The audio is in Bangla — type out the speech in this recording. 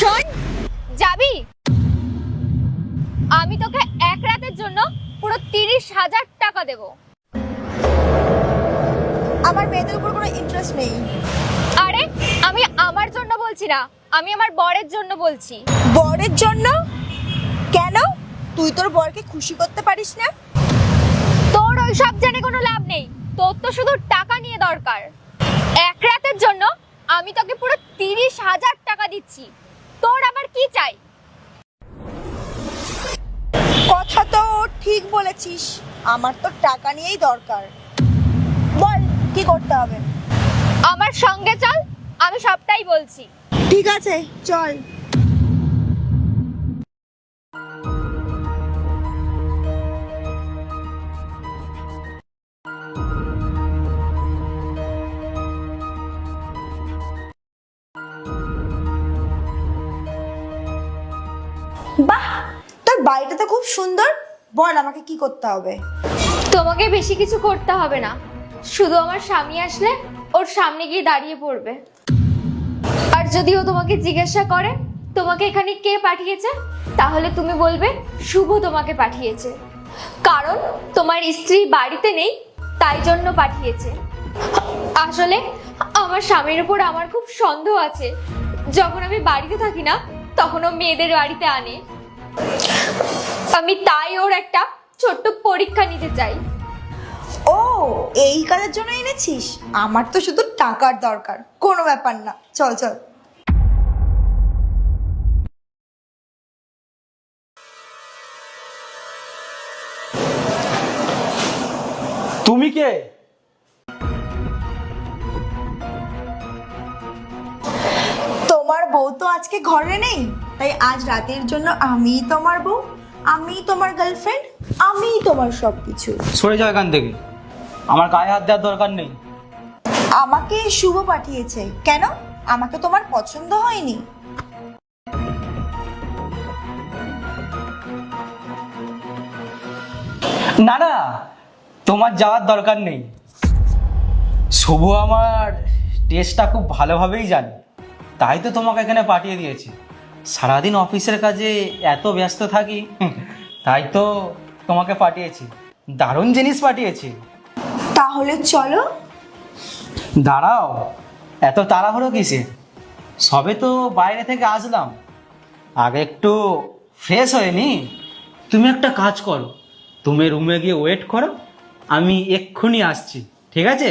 শোন, যাবি? আমি তোকে এক রাতের জন্য পুরো 30,000 টাকা দেব। আমার মেয়েদের উপর কোনো ইন্টারেস্ট নেই। আরে আমি আমার জন্য বলছি না, আমি আমার বরের জন্য বলছি। বরের জন্য? কেন? তুই তোর বরকে খুশি করতে পারিস না? তোর ওই সব জেনে কোনো লাভ নেই, তোর তো শুধু টাকা নিয়ে দরকার। এক রাতের জন্য আমি তোকে পুরো 30,000 টাকা দিচ্ছি, তোর আবার কি চাই? কথা তো ঠিক বলেছিস, আমার তো টাকা নিয়েই দরকার। বল কি করতে হবে? আমার সঙ্গে চল, আমি সবটাই বলছি। ঠিক আছে চল। বাহ, তোর বাড়িটা তো খুব সুন্দর। বল আমাকে কি করতে হবে? তোমাকে বেশি কিছু করতে হবে না, শুধু আমার স্বামী আসলে ওর সামনে গিয়ে দাঁড়িয়ে পড়বে। আর যদি ও তোমাকে জিজ্ঞাসা করে তোমাকে এখানে কে পাঠিয়েছে, তাহলে তুমি বলবে শুভ তোমাকে পাঠিয়েছে, কারণ তোমার স্ত্রী বাড়িতে নেই, তাই জন্য পাঠিয়েছে। আসলে আমার স্বামীর উপর আমার খুব সন্দেহ আছে, যখন আমি বাড়িতে থাকি না তখন ও মেয়েদের বাড়িতে আনে। আমি তাই ওর একটা ছোট্ট পরীক্ষা নিতে চাই। ও, এই কাজের জন্য এনেছিস? আমার তো শুধু টাকার দরকার, কোনো ব্যাপার না, চল চল। তুমি কে? তোমার বউ তো আজকে ঘরে নেই, তাই আজ রাতের জন্য আমিই তোমার বউ, আমিই তোমার গার্লফ্রেন্ড, আমিই তোমার সবকিছু। সরে যাও এখান থেকে, আমার গায়ে হাত দেওয়ার দরকার নেই। আমাকে শুভ পাঠিয়েছে। কেন? আমাকে তোমার পছন্দ হয়নি? না না, তোমার যাওয়ার দরকার নেই। শুভ আমার টেস্টটা খুব ভালোভাবেই জানে, তাই তো তোমাকে এখানে পাঠিয়ে দিয়েছি। সারাদিন অফিসের কাজে এত ব্যস্ত থাকি, তাই তো তোমাকে পাঠিয়েছি। দারুণ জিনিস পাঠিয়েছি। তাহলে চলো। দাঁড়াও, এত তাড়াহুড়ো কিসে? সবে তো বাইরে থেকে আসলাম, আগে একটু ফ্রেশ হয়ে নি। তুমি একটা কাজ করো, তুমি রুমে গিয়ে ওয়েট করো, আমি এক্ষুনি আসছি, ঠিক আছে?